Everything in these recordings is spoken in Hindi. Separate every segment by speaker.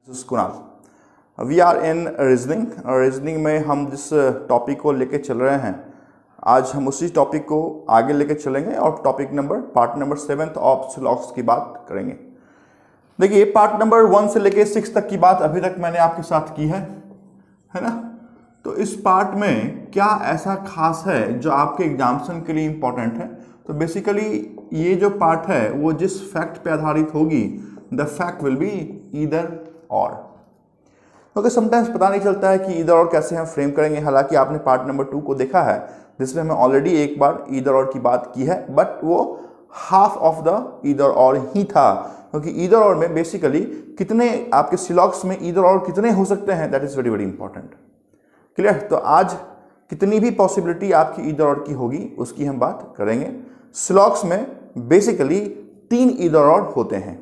Speaker 1: Kunal, we are in reasoning. Reasoning में हम जिस टॉपिक को लेके चल रहे हैं, आज हम उसी टॉपिक को आगे लेके चलेंगे और पार्ट नंबर 7 ऑफ सिलॉक्स की बात करेंगे। देखिए, पार्ट नंबर 1 से लेके 6 तक की बात अभी तक मैंने आपके साथ की है ना। तो इस पार्ट में क्या ऐसा खास है जो आपके एग्जामिनेशन के लिए इम्पोर्टेंट है? तो बेसिकली ये जो पार्ट है वो जिस फैक्ट पे आधारित होगी, the fact will be either और। क्योंकि समटाइम्स पता नहीं चलता है कि ईदर और कैसे हम फ्रेम करेंगे। हालांकि आपने पार्ट नंबर 2 को देखा है जिसमें हमें ऑलरेडी एक बार ईदर और की बात की है, बट वो हाफ ऑफ द ईदर और ही था। क्योंकि ईदर और में बेसिकली कितने आपके सिलॉक्स में ईदर और कितने हो सकते हैं, that is very very important. Clear? तो आज कितनी भी पॉसिबिलिटी आपकी ईदर और की होगी उसकी हम बात करेंगे। सिलॉक्स में बेसिकली 3 ईदर और होते हैं,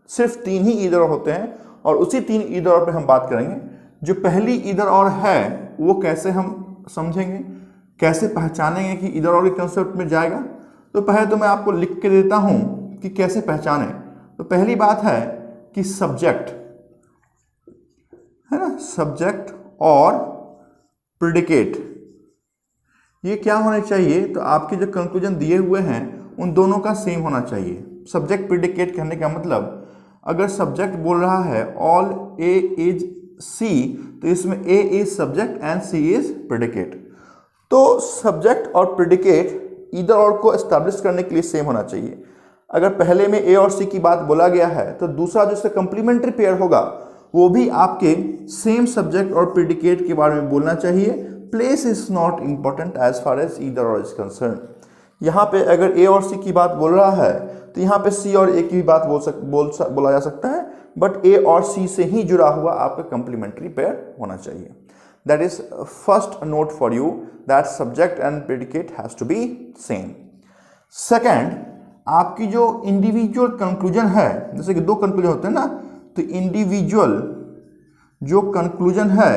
Speaker 1: सिर्फ 3 ही ईदर और होते हैं, और उसी 3 ईदर और पे हम बात करेंगे। जो पहली ईदर और है वो कैसे हम समझेंगे, कैसे पहचानेंगे कि ईदर और के कंसेप्ट में जाएगा। तो पहले तो मैं आपको लिख के देता हूं कि कैसे पहचाने। तो पहली बात है कि सब्जेक्ट है ना, सब्जेक्ट और प्रेडिकेट ये क्या होने चाहिए? तो आपके जो कंक्लूजन दिए हुए हैं उन दोनों का सेम होना चाहिए। सब्जेक्ट प्रेडिकेट कहने का मतलब, अगर सब्जेक्ट बोल रहा है ऑल ए इज सी, तो इसमें A is subject and C is predicate. तो सब्जेक्ट और प्रेडिकेट ईदर और को एस्टैब्लिश करने के लिए सेम होना चाहिए। अगर पहले में ए और सी की बात बोला गया है तो दूसरा जो इसका कंप्लीमेंट्री पेयर होगा वो भी आपके सेम सब्जेक्ट और प्रेडिकेट के बारे में बोलना चाहिए। Place is not important as far as either or is concern. यहाँ पे अगर ए और सी की बात बोल रहा है तो यहाँ पे सी और ए की भी बात बोला जा सकता है, बट ए और सी से ही जुड़ा हुआ आपका कंप्लीमेंट्री पेयर होना चाहिए। That is first note for you, that subject and predicate has to be same. Second, आपकी जो इंडिविजुअल कंक्लूजन है, जैसे कि 2 कंक्लूजन होते हैं ना, तो इंडिविजुअल जो कंक्लूजन है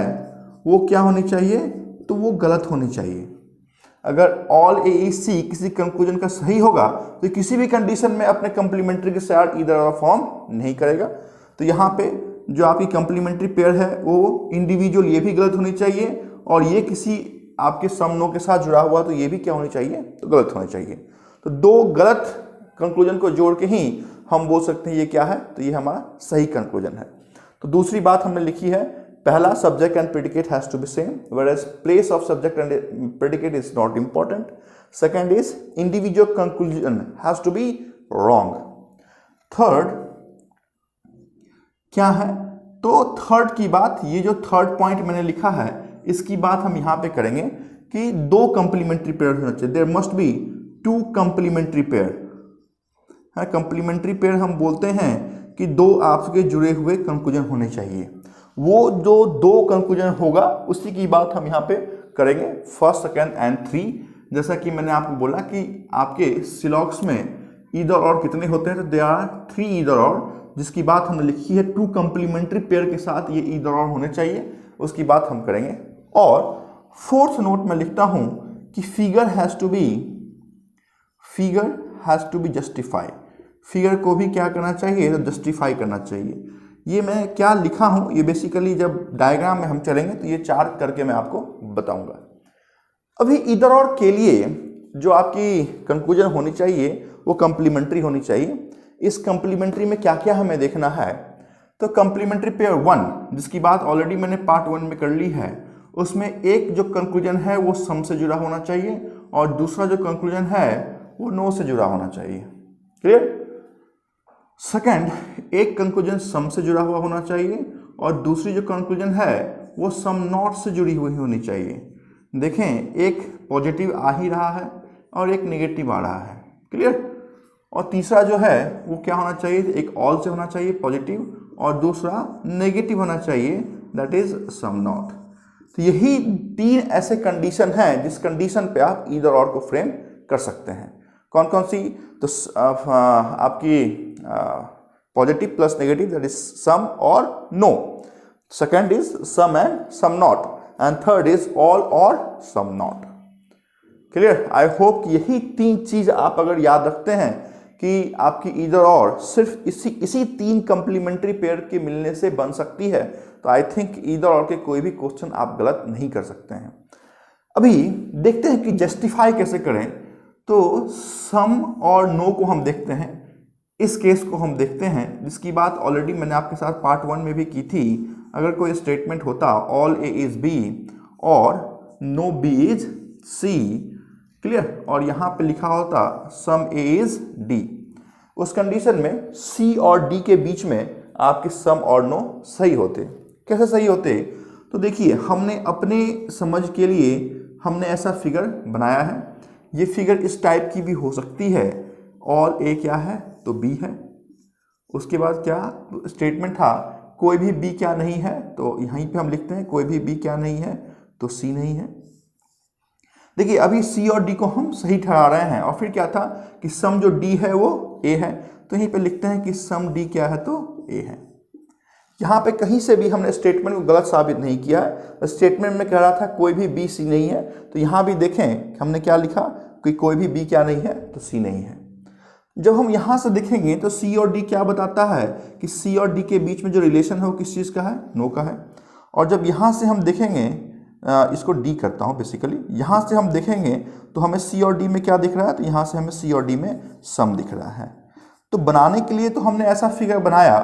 Speaker 1: वो क्या होनी चाहिए? तो वो गलत होनी चाहिए। अगर ऑल ए इज सी किसी कंक्लूजन का सही होगा तो किसी भी कंडीशन में अपने कंप्लीमेंट्री के साथ ईदर और फॉर्म नहीं करेगा। तो यहाँ पे जो आपकी कंप्लीमेंट्री पेयर है वो इंडिविजुअल ये भी गलत होनी चाहिए, और ये किसी आपके सम नो के साथ जुड़ा हुआ तो ये भी क्या होनी चाहिए? तो गलत होना चाहिए। तो 2 गलत कंक्लूजन को जोड़ के ही हम बोल सकते हैं ये क्या है, तो ये हमारा सही कंक्लूजन है। तो दूसरी बात हमने लिखी है, पहला subject and predicate has to be same, whereas place of subject and predicate is not important. Second is individual conclusion has to be wrong. Third क्या है? तो थर्ड की बात, ये जो थर्ड पॉइंट मैंने लिखा है इसकी बात हम यहाँ पे करेंगे कि 2 कंप्लीमेंट्री पेयर होना चाहिए। There must be 2 complementary pair. Complementary pair हम बोलते हैं कि 2 आपके जुड़े हुए कंक्लूजन होने चाहिए। वो जो 2 कंक्लूजन होगा उसी की बात हम यहाँ पे करेंगे, फर्स्ट, सेकेंड एंड 3। जैसा कि मैंने आपको बोला कि आपके सिलॉक्स में ईदर और कितने होते हैं, तो दे आर 3 ईदर और, जिसकी बात हमने लिखी है 2 कंप्लीमेंट्री पेयर के साथ ये ईदर और होने चाहिए, उसकी बात हम करेंगे। और फोर्थ नोट में लिखता हूं कि figure has to be justify. Figure को भी क्या करना चाहिए? तो जस्टिफाई करना चाहिए। ये मैं क्या लिखा हूं, ये बेसिकली जब डायग्राम में हम चलेंगे तो ये 4 करके मैं आपको बताऊंगा। अभी ईदर और के लिए जो आपकी कंक्लूजन होनी चाहिए वो कंप्लीमेंट्री होनी चाहिए। इस कंप्लीमेंट्री में क्या क्या हमें देखना है? तो कंप्लीमेंट्री पेयर 1 जिसकी बात ऑलरेडी मैंने पार्ट 1 में कर ली है, उसमें एक जो कंक्लूजन है वो सम से जुड़ा होना चाहिए और दूसरा जो कंक्लूजन है वो नो से जुड़ा होना चाहिए। क्लियर? सेकंड, एक कंक्लूजन सम से जुड़ा हुआ होना चाहिए और दूसरी जो कंक्लूजन है वो सम नॉट से जुड़ी हुई होनी चाहिए। देखें, एक पॉजिटिव आ ही रहा है और एक नेगेटिव आ रहा है। क्लियर? और तीसरा जो है वो क्या होना चाहिए? एक ऑल से होना चाहिए पॉजिटिव, और दूसरा नेगेटिव होना चाहिए, दैट इज सम नॉट। तो यही 3 ऐसे कंडीशन हैं जिस कंडीशन पे आप ईदर और को फ्रेम कर सकते हैं। कौन कौन सी? तो आपकी positive plus negative, that is some or no. Second is some and some not, and third is all or some not. Clear? I hope कि यही 3 चीज आप अगर याद रखते हैं कि आपकी ईदर और सिर्फ इसी 3 कंप्लीमेंट्री पेयर के मिलने से बन सकती है, तो आई थिंक ईदर और के कोई भी क्वेश्चन आप गलत नहीं कर सकते हैं। अभी देखते हैं कि जस्टिफाई कैसे करें। तो सम और नो को हम देखते हैं, इस केस को हम देखते हैं जिसकी बात ऑलरेडी मैंने आपके साथ पार्ट 1 में भी की थी। अगर कोई स्टेटमेंट होता all A is B or no B is C, clear, और यहाँ पे लिखा होता सम ए इज डी, उस कंडीशन में सी और डी के बीच में आपके सम और नो सही होते। कैसे सही होते? तो देखिए, हमने अपने समझ के लिए हमने ऐसा फिगर बनाया है। ये फिगर इस टाइप की भी हो सकती है। ऑल ए क्या है? तो बी है। उसके बाद क्या स्टेटमेंट था? कोई भी बी क्या नहीं है, तो यहीं पे हम लिखते हैं कोई भी बी क्या नहीं है, तो सी नहीं है। देखिए, अभी सी और डी को हम सही ठहरा रहे हैं। और फिर क्या था कि सम जो डी है वो ए है, तो यहीं पे लिखते हैं कि सम डी क्या है, तो ए है। यहाँ पे कहीं से भी हमने स्टेटमेंट को गलत साबित नहीं किया है। स्टेटमेंट में कह रहा था कोई भी बी सी नहीं है, तो यहाँ भी देखें हमने क्या लिखा कि कोई भी बी क्या नहीं है, तो सी नहीं है। जब हम यहाँ से देखेंगे तो सी और डी क्या बताता है कि सी और डी के बीच में जो रिलेशन है वो किस चीज़ का है? नो का है। और जब यहाँ से हम देखेंगे, इसको डी करता हूँ बेसिकली, यहाँ से हम देखेंगे तो हमें सी और डी में क्या दिख रहा है? तो यहाँ से हमें सी और डी में सम दिख रहा है। तो बनाने के लिए तो हमने ऐसा फिगर बनाया,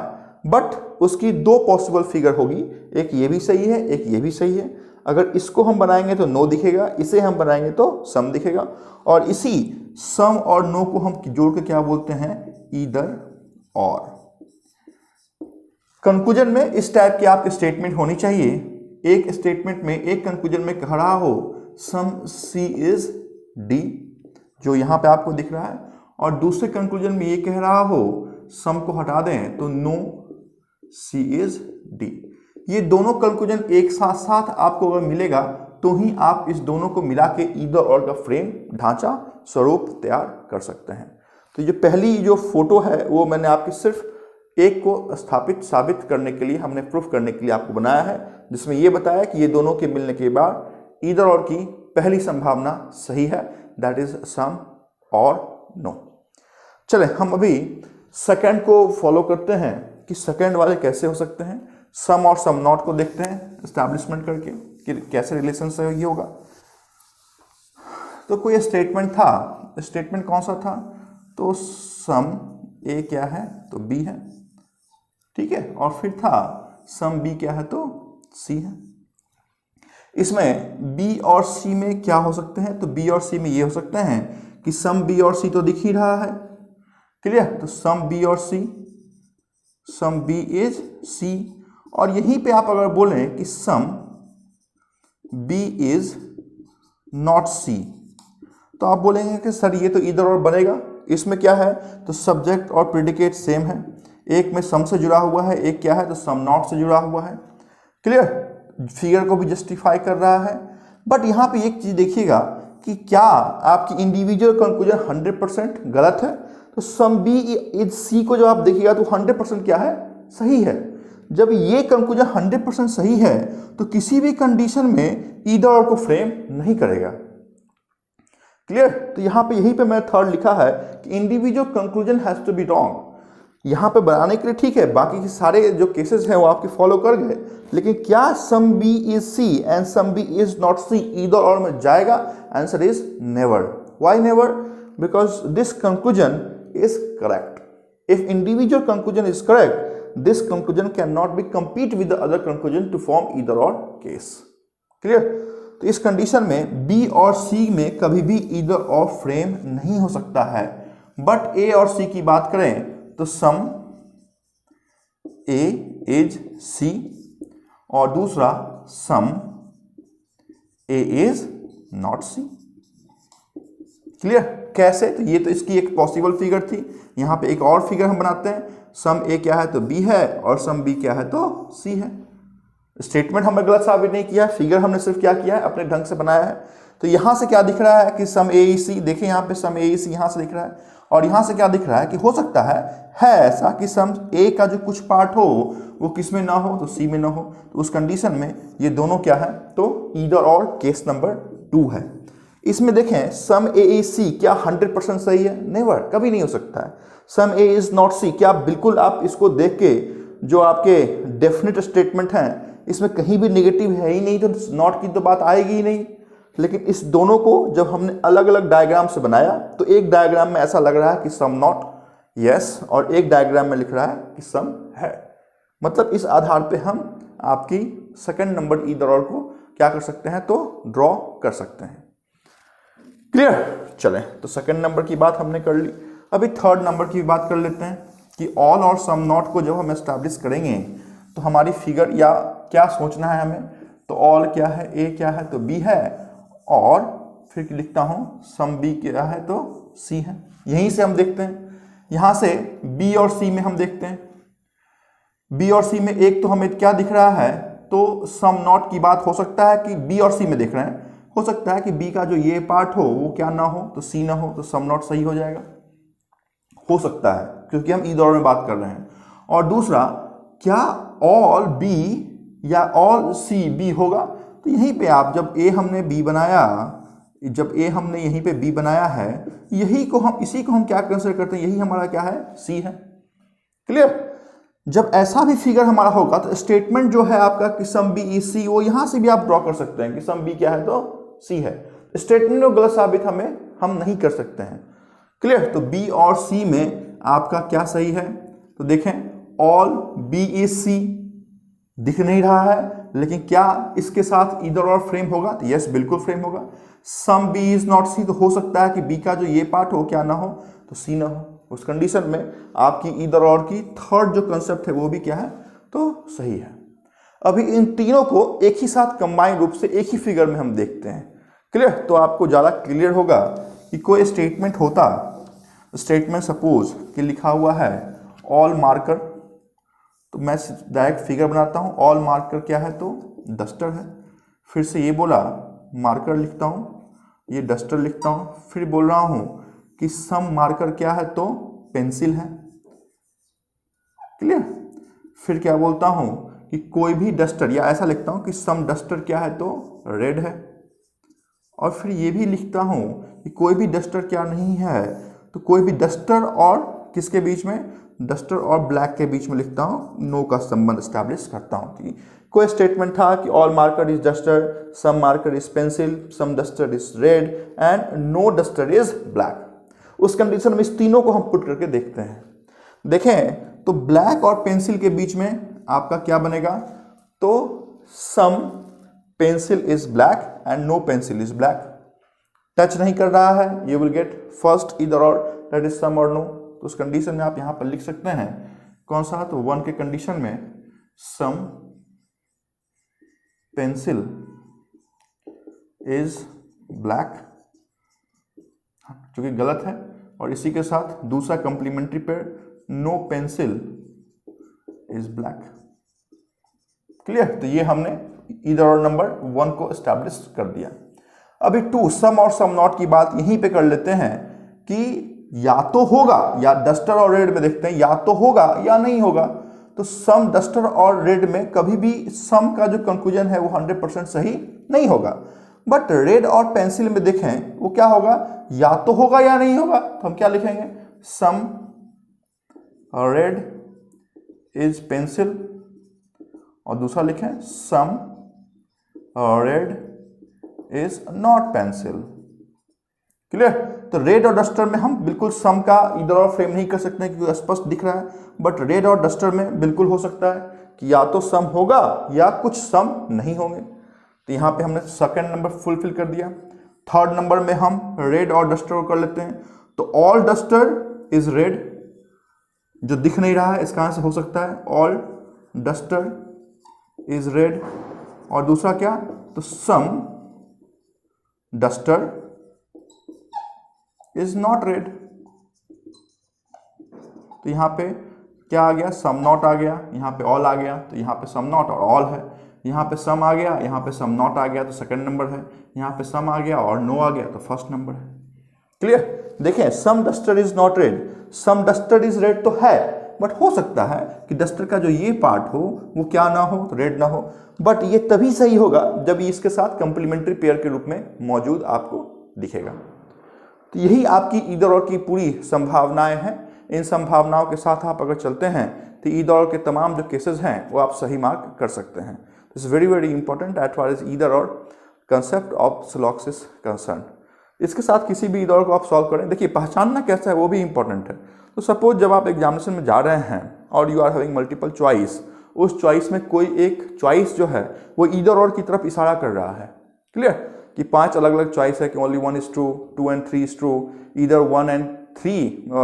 Speaker 1: बट उसकी 2 पॉसिबल फिगर होगी, एक ये भी सही है, एक ये भी सही है। अगर इसको हम बनाएंगे तो नो दिखेगा, इसे हम बनाएंगे तो सम दिखेगा, और इसी सम और नो को हम जोड़ के क्या बोलते हैं? ईदर और। कंक्लूजन में इस टाइप की आपकी स्टेटमेंट होनी चाहिए। एक स्टेटमेंट में, एक कंक्लूजन में कह रहा हो सम सी इज डी, जो यहाँ पे आपको दिख रहा है, और दूसरे कंक्लूजन में ये कह रहा हो सम को हटा दें तो नो सी इज डी। ये दोनों कंक्लूजन एक साथ साथ आपको अगर मिलेगा तो ही आप इस दोनों को मिला के ईदर और का फ्रेम, ढांचा, स्वरूप तैयार कर सकते हैं। तो ये पहली जो फोटो है वो मैंने आपकी सिर्फ एक को साबित करने के लिए, हमने प्रूफ करने के लिए आपको बनाया है, जिसमें ये बताया कि ये दोनों के मिलने के बाद ईदर और की पहली संभावना सही है, that is some or no. चले हम अभी सेकंड को फॉलो करते हैं कि सेकंड वाले कैसे हो सकते हैं। सम और सम नॉट को देखते हैं एस्टैब्लिशमेंट करके कि कैसे रिलेशन से ये होगा। तो कोई स्टेटमेंट था, स्टेटमेंट कौन सा था? तो सम ए क्या है? तो बी है, ठीक है। और फिर था सम बी क्या है? तो सी है। इसमें बी और सी में क्या हो सकते हैं? तो बी और सी में ये हो सकते हैं कि सम बी और सी तो दिख ही रहा है, क्लियर। तो सम बी और सी, सम बी इज सी, और यहीं पे आप अगर बोलें कि सम बी इज नॉट सी, तो आप बोलेंगे कि सर ये तो इधर और बनेगा। इसमें क्या है? तो सब्जेक्ट और प्रेडिकेट सेम है, एक में सम से जुड़ा हुआ है, एक क्या है? तो सम नॉट से जुड़ा हुआ है, क्लियर। फिगर को भी जस्टिफाई कर रहा है। बट यहाँ पे एक चीज देखिएगा कि क्या आपकी इंडिविजुअल कंक्लूजन 100% गलत है? तो सम बी इज सी को जब आप देखिएगा तो 100% क्या है? सही है। जब ये कंक्लूजन 100% सही है तो किसी भी कंडीशन में ईदर और को फ्रेम नहीं करेगा, क्लियर। तो यहाँ पे यहीं पे मैं थर्ड लिखा है कि individual conclusion has to be wrong. यहाँ पे बनाने के लिए ठीक है, बाकी के सारे जो केसेस हैं वो आपके फॉलो कर गए, लेकिन क्या some B is C and some B is not C either or में जाएगा? Answer is never. Why never? Because this conclusion is correct. If individual conclusion is correct, this conclusion cannot be compete with the other conclusion to form either or case. Clear? तो इस कंडीशन में B और C में कभी भी either or फ्रेम नहीं हो सकता है। बट A और C की बात करें तो सम A is C और दूसरा सम A is not C। Clear? कैसे? तो ये तो इसकी एक पॉसिबल फिगर थी। यहाँ पे एक और फिगर हम बनाते हैं, सम ए क्या है? तो बी है, और सम बी क्या है? तो सी है। स्टेटमेंट हमने गलत साबित नहीं किया है, फिगर हमने सिर्फ क्या किया है? अपने ढंग से बनाया है। तो यहाँ से क्या दिख रहा है कि सम ए सी, देखिए यहाँ पे सम ए सी यहाँ से दिख रहा है, और यहाँ से क्या दिख रहा है कि हो सकता है ऐसा कि सम ए का जो कुछ पार्ट हो वो किस में ना हो? तो सी में ना हो। तो उस कंडीशन में ये दोनों क्या है? तो ईदर और केस नंबर 2 है। इसमें देखें सम ए इज सी, क्या 100% सही है? नेवर, कभी नहीं हो सकता है। सम ए इज नॉट सी, क्या बिल्कुल आप इसको देख के जो आपके डेफिनेट स्टेटमेंट हैं इसमें कहीं भी नेगेटिव है ही नहीं, तो नॉट की तो बात आएगी ही नहीं। लेकिन इस दोनों को जब हमने अलग अलग डायग्राम से बनाया तो एक डायग्राम में ऐसा लग रहा है कि सम नॉट यस, और एक डायग्राम में लिख रहा है कि सम है। मतलब इस आधार पे हम आपकी सेकंड नंबर ईदर और को क्या कर सकते हैं, तो ड्रॉ कर सकते हैं। क्लियर? चलें, तो सेकंड नंबर की बात हमने कर ली। अभी थर्ड नंबर की बात कर लेते हैं कि ऑल और सम नॉट को जब हम एस्टैब्लिश करेंगे तो हमारी फिगर या क्या सोचना है हमें, तो ऑल क्या है, ए क्या है, तो बी है, और फिर लिखता हूँ सम बी क्या है, तो सी है। यहीं से हम देखते हैं, यहाँ से बी और सी में हम देखते हैं, बी और सी में एक तो हमें क्या दिख रहा है, तो सम नॉट की बात हो सकता है कि बी और सी में देख रहे हैं, हो सकता है कि बी का जो ये पार्ट हो वो क्या ना हो, तो सी ना हो, तो सम नॉट सही हो जाएगा, हो सकता है, क्योंकि हम ईदर में बात कर रहे हैं। और दूसरा, क्या ऑल बी या ऑल सी बी होगा, तो यहीं पे आप जब ए हमने बी बनाया, जब ए हमने यहीं पे बी बनाया है, यही को हम इसी को हम क्या कंसिडर करते हैं, यही हमारा क्या है, सी है। क्लियर? जब ऐसा भी फिगर हमारा होगा तो स्टेटमेंट जो है आपका कि सम बी इज सी, वो यहां से भी आप ड्रॉ कर सकते हैं कि सम बी क्या है, तो सी है। स्टेटमेंट को गलत साबित हम नहीं कर सकते हैं। क्लियर? तो बी और सी में आपका क्या सही है, तो देखें ऑल बी इज सी दिख नहीं रहा है, लेकिन क्या इसके साथ ईदर और फ्रेम होगा, तो यस बिल्कुल फ्रेम होगा। सम बी इज नॉट सी, तो हो सकता है कि बी का जो ये पार्ट हो क्या ना हो, तो सी ना हो। उस कंडीशन में आपकी ईदर और की थर्ड जो कंसेप्ट है वो भी क्या है, तो सही है। अभी इन तीनों को एक ही साथ कंबाइन रूप से एक ही फिगर में हम देखते हैं। क्लियर? तो आपको ज़्यादा क्लियर होगा कि कोई स्टेटमेंट होता, स्टेटमेंट सपोज कि लिखा हुआ है ऑल मार्कर, तो मैं डायरेक्ट फिगर बनाता हूँ, ऑल मार्कर क्या है, तो डस्टर है। फिर से ये बोला मार्कर लिखता हूँ, ये डस्टर लिखता हूँ, फिर बोल रहा हूँ कि सम मार्कर क्या है, तो पेंसिल है। क्लियर? फिर क्या बोलता हूँ कि कोई भी डस्टर, या ऐसा लिखता हूँ कि सम डस्टर क्या है, तो रेड है। और फिर ये भी लिखता हूँ कि कोई भी डस्टर क्या नहीं है, तो कोई भी डस्टर और किसके बीच में, डस्टर और ब्लैक के बीच में लिखता हूँ, नो का संबंध स्टैब्लिश करता हूँ। कि कोई स्टेटमेंट था कि all marker is duster, some marker is pencil, some duster is red and no duster is black. उस कंडीशन में इस तीनों को हम पुट करके देखते हैं। देखें तो ब्लैक और पेंसिल के बीच में आपका क्या बनेगा, तो some pencil is black and no pencil is black. Touch नहीं कर रहा है, you will get first either or, that is some or no. तो उस कंडीशन में आप यहां पर लिख सकते हैं कौन सा, तो 1 के कंडीशन में सम पेंसिल इज ब्लैक, जो कि गलत है, और इसी के साथ दूसरा complementary pair no pencil is black. Clear? तो ये हमने ईदर और नंबर 1 को एस्टैब्लिश कर दिया। अभी 2 सम और सम नॉट की बात यहीं पे कर लेते हैं कि या तो होगा, या डस्टर और रेड में देखते हैं, या तो होगा या नहीं होगा। तो सम डस्टर और रेड में कभी भी सम का जो कंक्लूजन है वो 100% सही नहीं होगा, बट रेड और पेंसिल में देखें वो क्या होगा, या तो होगा या नहीं होगा। तो हम क्या लिखेंगे, सम रेड इज पेंसिल, और दूसरा लिखें some red is not pencil. Clear? तो रेड और डस्टर में हम बिल्कुल सम का इधर और फ्रेम नहीं कर सकते क्योंकि स्पष्ट दिख रहा है, बट रेड और डस्टर में बिल्कुल हो सकता है कि या तो सम होगा या कुछ सम नहीं होंगे। तो यहाँ पे हमने सेकंड नंबर फुलफिल कर दिया। थर्ड नंबर में हम रेड और डस्टर को कर लेते हैं। तो ऑल डस्टर इज रेड, जो दिख नहीं रहा है इसका आंसर हो सकता है ऑल डस्टर इज रेड, और दूसरा क्या, तो सम डस्टर इज नॉट रेड। तो यहां पे क्या आ गया, सम नॉट आ गया, यहां पे ऑल आ गया, तो यहां पे सम नॉट और ऑल है। यहां पे सम आ गया, यहां पे सम नॉट आ गया, तो सेकंड नंबर है। यहां पे सम आ गया और नो आ गया, तो फर्स्ट नंबर है। क्लियर? देखें some duster is not red, some duster is red तो है, बट हो सकता है कि डस्टर का जो ये पार्ट हो वो क्या ना हो, तो रेड ना हो, बट ये तभी सही होगा जब ये इसके साथ कंप्लीमेंट्री पेयर के रूप में मौजूद आपको दिखेगा। तो यही आपकी ईदर और की पूरी संभावनाएं हैं। इन संभावनाओं के साथ आप अगर चलते हैं तो ईदर और के तमाम जो केसेस हैं वो आप सही मार्क कर सकते हैं। This is very very important at far as either or concept of syllogism is concern. इसके साथ किसी भी ईदर को आप सॉल्व करें, देखिए पहचानना कैसा है वो भी इंपॉर्टेंट है। तो सपोज जब आप एग्जामिनेशन में जा रहे हैं और you are having multiple choice, उस चॉइस में कोई एक चॉइस जो है वो ईदर और की तरफ इशारा कर रहा है, क्लियर, कि 5 अलग अलग चॉइस है कि only 1 is true, 2 and 3 is true, either 1 and 3,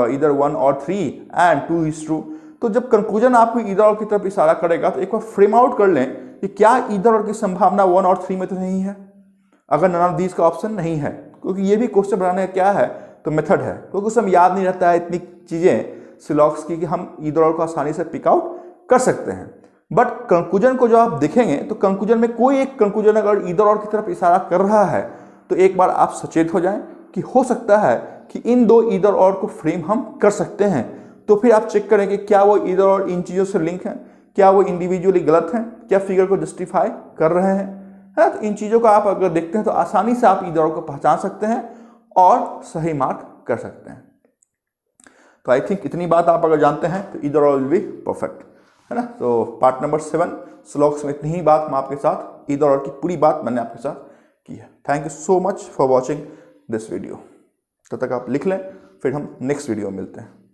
Speaker 1: either 1 or 3 and 2 is true। तो जब कंक्लूजन आपको ईदर और की तरफ इशारा करेगा तो एक बार फ्रेम आउट कर लें कि क्या ईदर और की संभावना 1 और 3 में तो नहीं है, अगर नन ऑफ दीज का ऑप्शन नहीं है, क्योंकि ये भी क्वेश्चन बनाने का क्या है तो मेथड है, क्योंकि उसे हम याद नहीं रहता है इतनी चीजें सिलॉक्स की कि हम ईदर और को आसानी से पिक आउट कर सकते हैं। बट कंक्लूजन को जो आप देखेंगे तो कंक्लूजन में कोई एक कंक्लूजन अगर ईदर और की तरफ इशारा कर रहा है तो एक बार आप सचेत हो जाएं कि हो सकता है कि इन दो ईदर और को फ्रेम हम कर सकते हैं। तो फिर आप चेक करें कि क्या वो ईदर और इन चीज़ों से लिंक है, क्या वो इंडिविजुअली गलत हैं, क्या फिगर को जस्टिफाई कर रहे हैं, है। तो इन चीज़ों को आप अगर देखते हैं तो आसानी से आप ईदर और को पहचान सकते हैं और सही मार्क कर सकते हैं। तो आई थिंक इतनी बात आप अगर जानते हैं तो ईदर और विल बी परफेक्ट, है ना। तो पार्ट नंबर 7 स्लॉक्स में इतनी ही बात मैं आपके साथ, ईदर और की पूरी बात मैंने आपके साथ की है। Thank you so much for watching this video. तब तक आप लिख लें, फिर हम नेक्स्ट वीडियो में मिलते हैं।